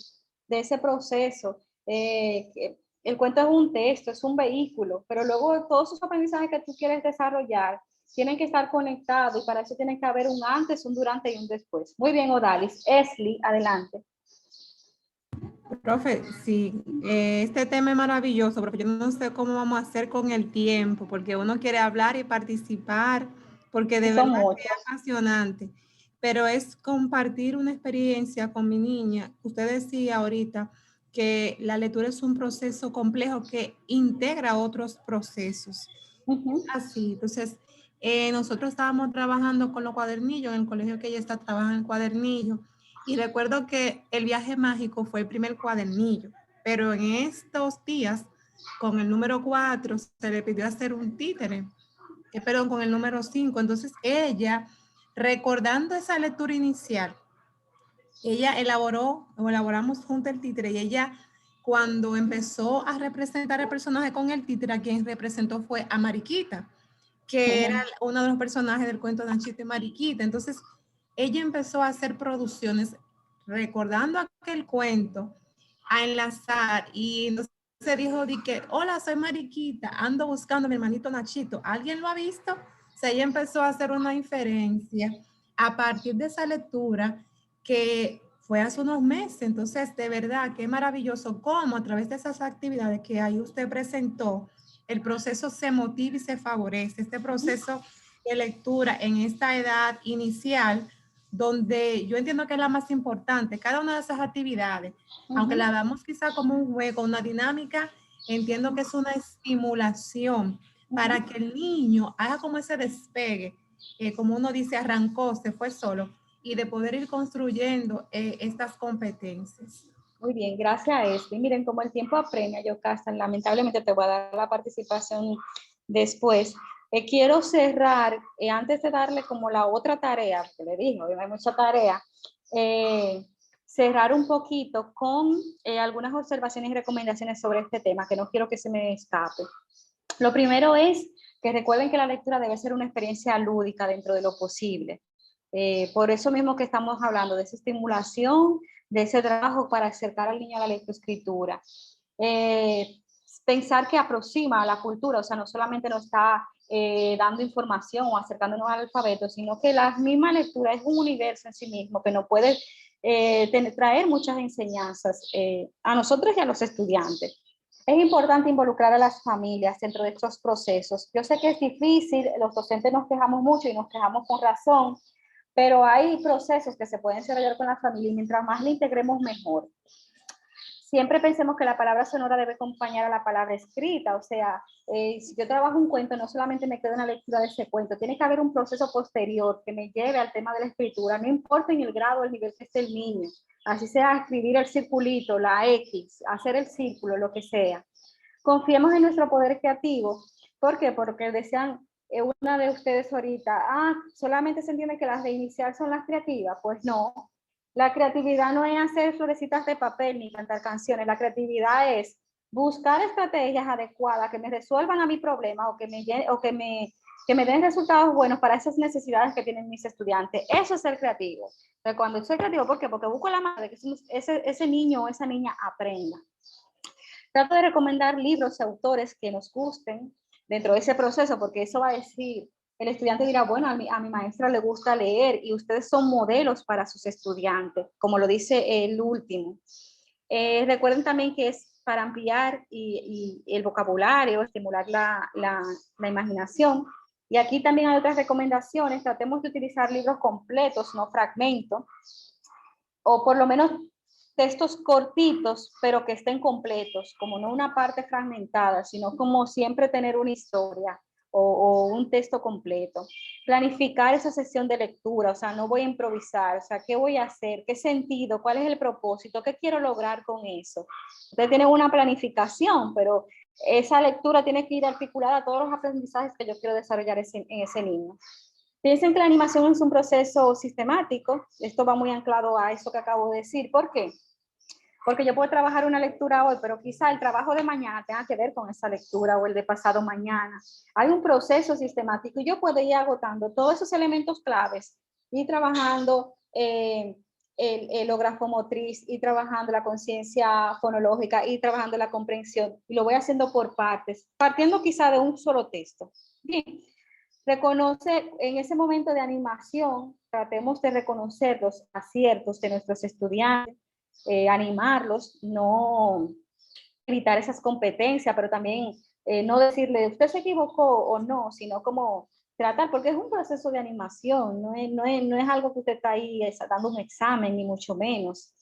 de ese proceso. El cuento es un texto, es un vehículo, pero luego todos esos aprendizajes que tú quieres desarrollar tienen que estar conectados y para eso tiene que haber un antes, un durante y un después. Muy bien, Odalis. Esli, adelante. Profe, sí, este tema es maravilloso, pero yo no sé cómo vamos a hacer con el tiempo, porque uno quiere hablar y participar, porque de verdad que es apasionante, pero es compartir una experiencia con mi niña. Usted decía ahorita que la lectura es un proceso complejo que integra otros procesos. Así, entonces, nosotros estábamos trabajando con los cuadernillos en el colegio que ella está trabajando en cuadernillos. Y recuerdo que el viaje mágico fue el primer cuadernillo, pero en estos días, con el número 4, se le pidió hacer un títere, perdón, con el número 5. Entonces ella, recordando esa lectura inicial, ella elaboramos junto el títere y ella, cuando empezó a representar el personaje con el títere, a quien representó fue a Mariquita, que era uno de los personajes del cuento de Nachito y Mariquita. Entonces, ella empezó a hacer producciones recordando aquel cuento, a enlazar, y entonces se dijo de que, hola, soy Mariquita, ando buscando a mi hermanito Nachito, ¿alguien lo ha visto? O sea, ella empezó a hacer una inferencia a partir de esa lectura que fue hace unos meses. Entonces, de verdad, qué maravilloso cómo a través de esas actividades que ahí usted presentó, el proceso se motiva y se favorece. Este proceso de lectura en esta edad inicial, donde yo entiendo que es la más importante, cada una de esas actividades, aunque la damos quizá como un juego, una dinámica, entiendo que es una estimulación para que el niño haga como ese despegue, como uno dice, arrancó, se fue solo, y de poder ir construyendo estas competencias. Muy bien, gracias, Esli. Miren, como el tiempo apremia, Yocasta, lamentablemente te voy a dar la participación después. Quiero cerrar, antes de darle como la otra tarea, que le dije, hoy no hay mucha tarea, cerrar un poquito con algunas observaciones y recomendaciones sobre este tema, que no quiero que se me escape. Lo primero es que recuerden que la lectura debe ser una experiencia lúdica dentro de lo posible. Por eso mismo que estamos hablando de esa estimulación, de ese trabajo para acercar al niño a la lectoescritura. Pensar que aproxima a la cultura, o sea, no solamente nos está dando información o acercándonos al alfabeto, sino que la misma lectura es un universo en sí mismo que nos puede traer muchas enseñanzas a nosotros y a los estudiantes. Es importante involucrar a las familias dentro de estos procesos. Yo sé que es difícil, los docentes nos quejamos mucho y nos quejamos con razón, pero hay procesos que se pueden desarrollar con la familia y mientras más le integremos mejor. Siempre pensemos que la palabra sonora debe acompañar a la palabra escrita, o sea, si yo trabajo un cuento, no solamente me quedo en la lectura de ese cuento, tiene que haber un proceso posterior que me lleve al tema de la escritura, no importa en el grado o el nivel que esté el niño, así sea escribir el circulito, la X, hacer el círculo, lo que sea. Confiemos en nuestro poder creativo. ¿Por qué? Porque decían una de ustedes ahorita, solamente se entiende que las de inicial son las creativas. Pues no, la creatividad no es hacer florecitas de papel ni cantar canciones, la creatividad es buscar estrategias adecuadas que me resuelvan a mi problema o que me den resultados buenos para esas necesidades que tienen mis estudiantes. Eso es ser creativo. Pero cuando soy creativo, ¿por qué? Porque busco la manera de que ese niño o esa niña aprenda. Trato de recomendar libros y autores que nos gusten dentro de ese proceso, porque eso va a decir, el estudiante dirá, bueno, a mi maestra le gusta leer y ustedes son modelos para sus estudiantes, como lo dice el último. Recuerden también que es para ampliar y el vocabulario, estimular la imaginación. Y aquí también hay otras recomendaciones. Tratemos de utilizar libros completos, no fragmentos, o por lo menos textos cortitos, pero que estén completos, como no una parte fragmentada, sino como siempre tener una historia o un texto completo. Planificar esa sesión de lectura, o sea, no voy a improvisar, o sea, ¿qué voy a hacer? ¿Qué sentido? ¿Cuál es el propósito? ¿Qué quiero lograr con eso? Ustedes tienen una planificación, pero esa lectura tiene que ir articulada a todos los aprendizajes que yo quiero desarrollar en ese niño. Piensen que la animación es un proceso sistemático. Esto va muy anclado a eso que acabo de decir. ¿Por qué? Porque yo puedo trabajar una lectura hoy, pero quizá el trabajo de mañana tenga que ver con esa lectura o el de pasado mañana. Hay un proceso sistemático y yo puedo ir agotando todos esos elementos claves y trabajando el grafomotriz y trabajando la conciencia fonológica y trabajando la comprensión. Y lo voy haciendo por partes, partiendo quizá de un solo texto. Bien. Reconoce en ese momento de animación, tratemos de reconocer los aciertos de nuestros estudiantes, animarlos, no evitar esas competencias, pero también no decirle usted se equivocó o no, sino como tratar, porque es un proceso de animación, no es algo que usted está ahí dando un examen, ni mucho menos.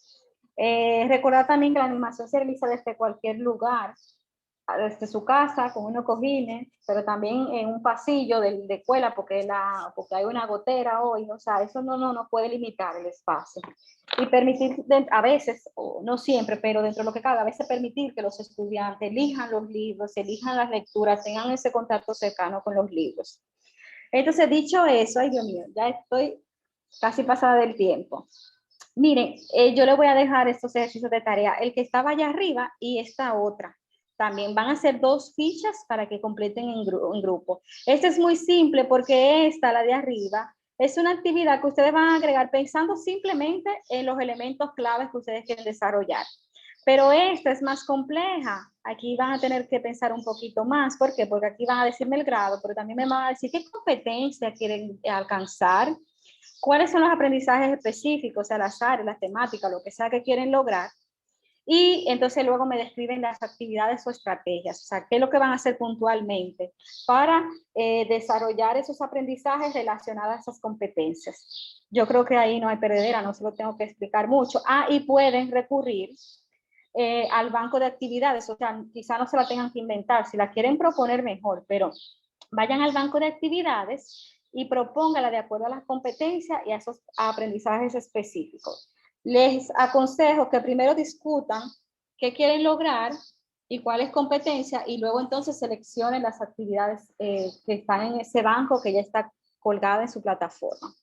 Recordar también que la animación se realiza desde cualquier lugar, desde su casa, con unos cojines, pero también en un pasillo de escuela, porque hay una gotera hoy, o sea, eso no puede limitar el espacio. Y permitir, a veces, o no siempre, pero dentro de lo que cabe, a veces permitir que los estudiantes elijan los libros, elijan las lecturas, tengan ese contacto cercano con los libros. Entonces, dicho eso, ay Dios mío, ya estoy casi pasada del tiempo. Miren, yo les voy a dejar estos ejercicios de tarea, el que estaba allá arriba y esta otra. También van a hacer 2 fichas para que completen en grupo. Este es muy simple porque esta, la de arriba, es una actividad que ustedes van a agregar pensando simplemente en los elementos claves que ustedes quieren desarrollar. Pero esta es más compleja. Aquí van a tener que pensar un poquito más. ¿Por qué? Porque aquí van a decirme el grado, pero también me van a decir qué competencia quieren alcanzar, cuáles son los aprendizajes específicos, las áreas, las temáticas, lo que sea que quieren lograr. Y entonces luego me describen las actividades o estrategias, o sea, qué es lo que van a hacer puntualmente para desarrollar esos aprendizajes relacionados a esas competencias. Yo creo que ahí no hay perdedera, no se lo tengo que explicar mucho. Y pueden recurrir al banco de actividades, o sea, quizá no se la tengan que inventar, si la quieren proponer mejor, pero vayan al banco de actividades y propóngala de acuerdo a las competencias y a esos aprendizajes específicos. Les aconsejo que primero discutan qué quieren lograr y cuál es competencia y luego entonces seleccionen las actividades que están en ese banco que ya está colgada en su plataforma.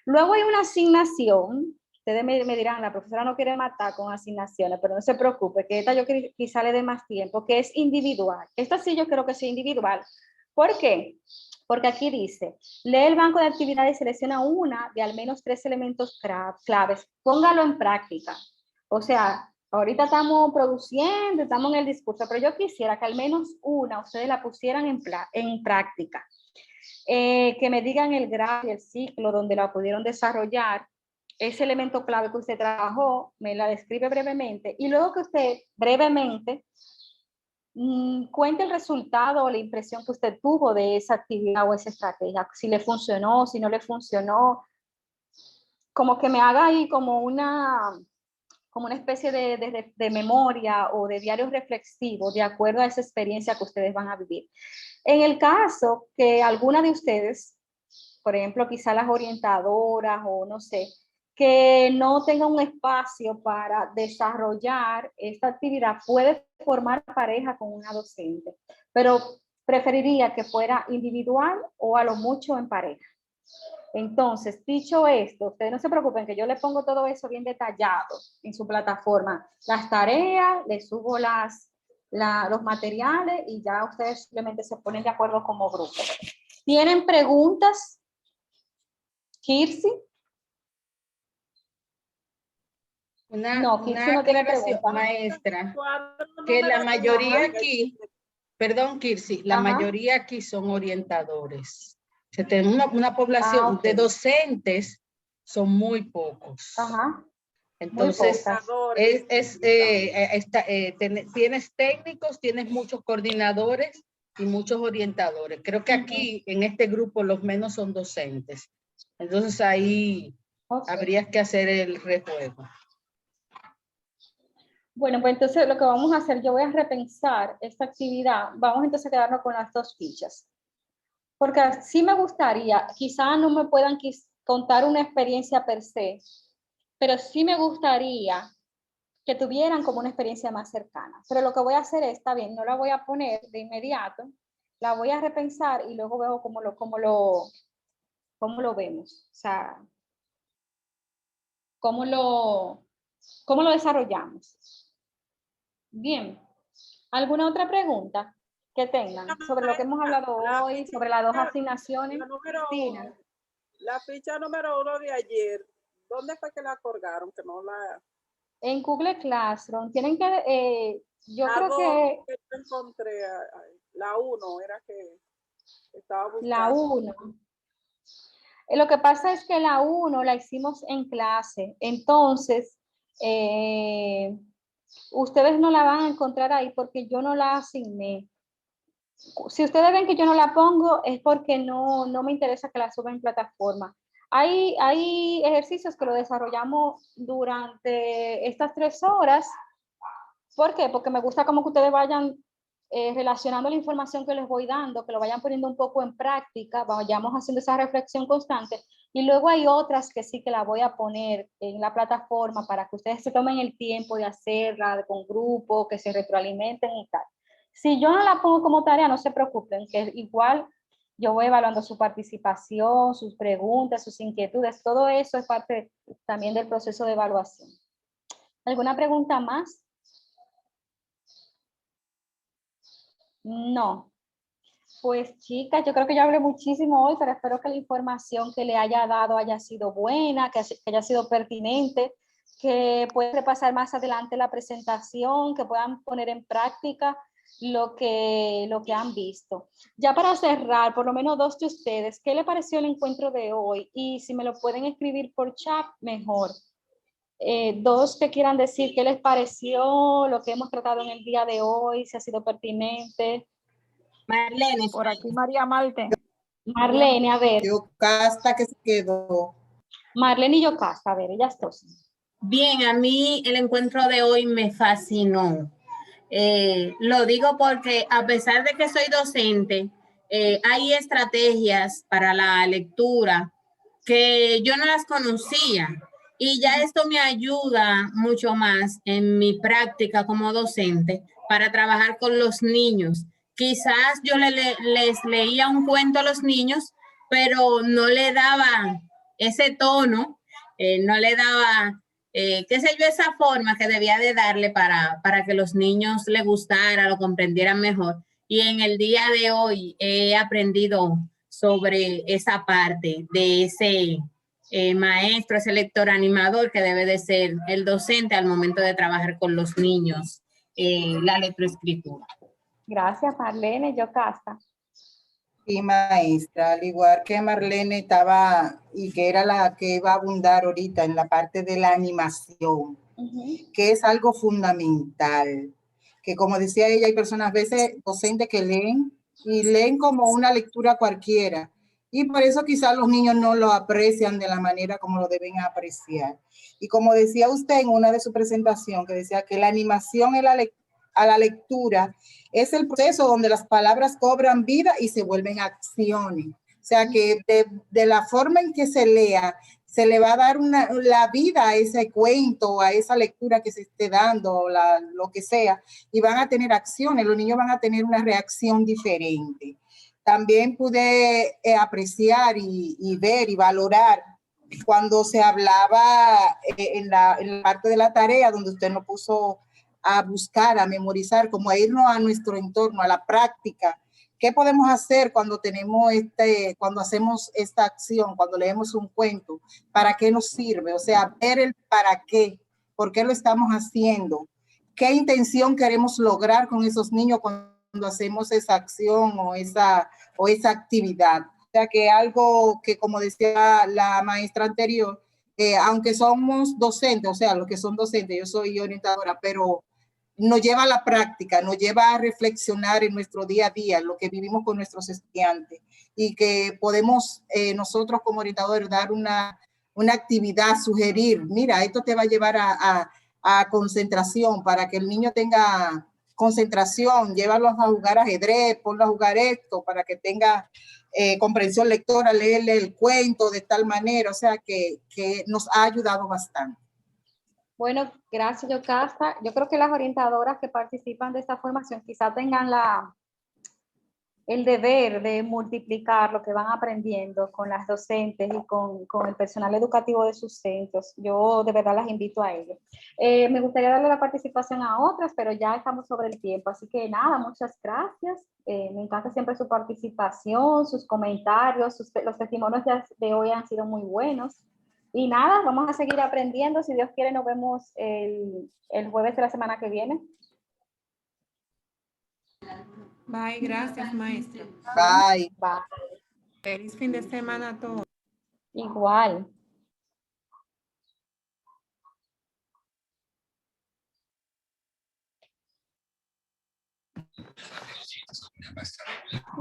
Luego hay una asignación. Ustedes me dirán, la profesora no quiere matar con asignaciones, pero no se preocupe, que esta yo quizá le dé más tiempo, que es individual. Esta sí yo creo que sea individual. ¿Por qué? Porque aquí dice, lee el banco de actividades y selecciona una de al menos 3 elementos claves. Póngalo en práctica. O sea, ahorita estamos produciendo, estamos en el discurso, pero yo quisiera que al menos una ustedes la pusieran en práctica. Que me digan el grado y el ciclo donde la pudieron desarrollar, ese elemento clave que usted trabajó, me la describe brevemente, y luego que usted brevemente cuente el resultado o la impresión que usted tuvo de esa actividad o esa estrategia, si le funcionó, si no le funcionó, como que me haga ahí como una especie de memoria o de diario reflexivo de acuerdo a esa experiencia que ustedes van a vivir. En el caso que alguna de ustedes, por ejemplo, quizá las orientadoras o no sé, que no tenga un espacio para desarrollar esta actividad, puede formar pareja con una docente, pero preferiría que fuera individual o a lo mucho en pareja. Entonces, dicho esto, ustedes no se preocupen que yo le pongo todo eso bien detallado en su plataforma. Las tareas, les subo los materiales y ya ustedes simplemente se ponen de acuerdo como grupo. ¿Tienen preguntas? Kirsi. Una aclaración, maestra, que la mayoría aquí, perdón Kirsi, la mayoría aquí son orientadores. Se tiene una población de docentes, son muy pocos. Entonces, tienes técnicos, tienes muchos coordinadores y muchos orientadores. Creo que aquí en este grupo los menos son docentes. Entonces ahí habría que hacer el rejuego. Bueno, pues entonces lo que vamos a hacer, yo voy a repensar esta actividad. Vamos entonces a quedarnos con las 2 fichas. Porque sí me gustaría, quizá no me puedan contar una experiencia per se, pero sí me gustaría que tuvieran como una experiencia más cercana. Pero lo que voy a hacer es, está bien, no la voy a poner de inmediato, la voy a repensar y luego veo cómo lo vemos. O sea, cómo lo desarrollamos. Bien. ¿Alguna otra pregunta que tengan sobre lo que hemos hablado hoy, sobre las 2 asignaciones? La ficha número 1 de ayer, ¿dónde fue que la colgaron? Que no la... En Google Classroom. Tienen que, yo creo que... Yo encontré, la 1 era que estaba buscando. La 1. Lo que pasa es que la 1 la hicimos en clase. Entonces, ustedes no la van a encontrar ahí porque yo no la asigné. Si ustedes ven que yo no la pongo es porque no me interesa que la suba en plataforma. Hay ejercicios que lo desarrollamos durante estas 3 horas. ¿Por qué? Porque me gusta como que ustedes vayan relacionando la información que les voy dando, que lo vayan poniendo un poco en práctica, vayamos haciendo esa reflexión constante. Y luego hay otras que sí que la voy a poner en la plataforma para que ustedes se tomen el tiempo de hacerla con grupo, que se retroalimenten y tal. Si yo no la pongo como tarea, no se preocupen, que igual yo voy evaluando su participación, sus preguntas, sus inquietudes, todo eso es parte también del proceso de evaluación. ¿Alguna pregunta más? No. Pues chicas, yo creo que yo hablé muchísimo hoy, pero espero que la información que le haya dado haya sido buena, que haya sido pertinente, que puedan repasar más adelante la presentación, que puedan poner en práctica lo que han visto. Ya para cerrar, por lo menos 2 de ustedes, ¿qué le pareció el encuentro de hoy? Y si me lo pueden escribir por chat, mejor. 2 que quieran decir qué les pareció lo que hemos tratado en el día de hoy, si ha sido pertinente. Marlene. Por aquí María Marte. Marlene, a ver. Yocasta que se quedó. Marlene y Yocasta, a ver, ellas 2. Bien, a mí el encuentro de hoy me fascinó. Lo digo porque a pesar de que soy docente, hay estrategias para la lectura que yo no las conocía y ya esto me ayuda mucho más en mi práctica como docente para trabajar con los niños. Quizás yo les leía un cuento a los niños, pero no le daba ese tono, no le daba, qué sé yo, esa forma que debía de darle para que los niños le gustara, lo comprendieran mejor. Y en el día de hoy he aprendido sobre esa parte de ese maestro, ese lector animador que debe de ser el docente al momento de trabajar con los niños, la lectoescritura. Gracias, Marlene. Yocasta. Sí, maestra, al igual que Marlene estaba y que era la que iba a abundar ahorita en la parte de la animación, que es algo fundamental, que como decía ella, hay personas a veces docentes que leen y leen como una lectura cualquiera y por eso quizás los niños no lo aprecian de la manera como lo deben apreciar. Y como decía usted en una de su presentación, que decía que la animación a la lectura es el proceso donde las palabras cobran vida y se vuelven acciones. O sea que de la forma en que se lea, se le va a dar la vida a ese cuento, a esa lectura que se esté dando, lo que sea, y van a tener acciones, los niños van a tener una reacción diferente. También pude apreciar y ver y valorar cuando se hablaba en la parte de la tarea donde usted nos puso a buscar, a memorizar, como a irnos a nuestro entorno, a la práctica. ¿Qué podemos hacer cuando cuando hacemos esta acción, cuando leemos un cuento? ¿Para qué nos sirve? O sea, ver el para qué, por qué lo estamos haciendo, qué intención queremos lograr con esos niños cuando hacemos esa acción o esa actividad. O sea, que algo que, como decía la maestra anterior, aunque somos docentes, o sea, los que son docentes, yo soy orientadora, pero nos lleva a la práctica, nos lleva a reflexionar en nuestro día a día, lo que vivimos con nuestros estudiantes y que podemos nosotros como orientadores dar una actividad, sugerir, mira, esto te va a llevar a a concentración, para que el niño tenga concentración, llévalos a jugar ajedrez, ponlo a jugar esto, para que tenga comprensión lectora, leerle el cuento de tal manera, o sea que nos ha ayudado bastante. Bueno, gracias, Yocasta. Yo creo que las orientadoras que participan de esta formación quizá tengan el deber de multiplicar lo que van aprendiendo con las docentes y con el personal educativo de sus centros. Yo de verdad las invito a ello. Me gustaría darle la participación a otras, pero ya estamos sobre el tiempo, así que nada, muchas gracias. Me encanta siempre su participación, sus comentarios, los testimonios de hoy han sido muy buenos. Y nada, vamos a seguir aprendiendo. Si Dios quiere, nos vemos el jueves de la semana que viene. Bye, gracias, maestra. Bye. Bye. Feliz fin de semana a todos. Igual.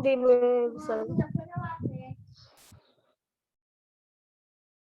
Dime,